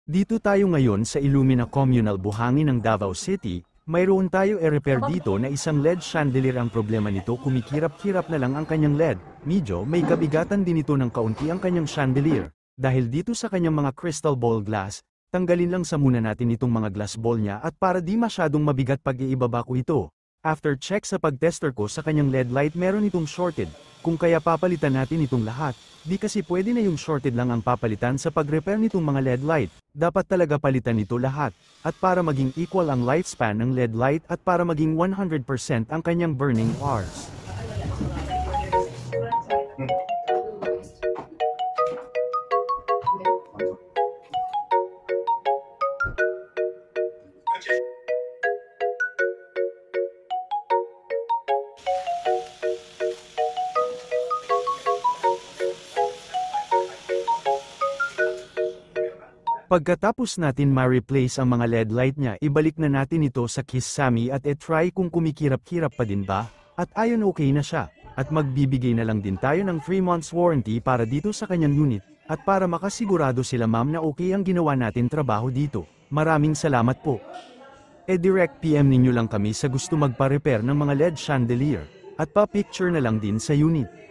Dito tayo ngayon sa Illumina Communal Buhangin ng Davao City. Mayroon tayo e-repair dito na isang LED chandelier. Ang problema nito, kumikirap-kirap na lang ang kanyang LED. Medyo may kabigatan din ito ng kaunti ang kanyang chandelier. Dahil dito sa kanyang mga crystal ball glass, tanggalin lang sa muna natin itong mga glass ball niya at para di masyadong mabigat pag iibaba ko ito. After check sa pagtester ko sa kanyang LED light, meron itong shorted. Kung kaya papalitan natin itong lahat, di kasi pwede na yung shorted lang ang papalitan sa pag-repair nitong mga LED light. Dapat talaga palitan ito lahat. At para maging equal ang lifespan ng LED light at para maging 100% ang kanyang burning hours. Pagkatapos natin ma-replace ang mga LED light niya, ibalik na natin ito sa Kisame at try kung kumikirap-kirap pa din ba, at ayon okay na siya, at magbibigay na lang din tayo ng 3 months warranty para dito sa kanyang unit, at para makasigurado sila ma'am na okay ang ginawa natin trabaho dito. Maraming salamat po. Direct PM ninyo lang kami sa gusto magpa-repair ng mga LED chandelier, at pa-picture na lang din sa unit.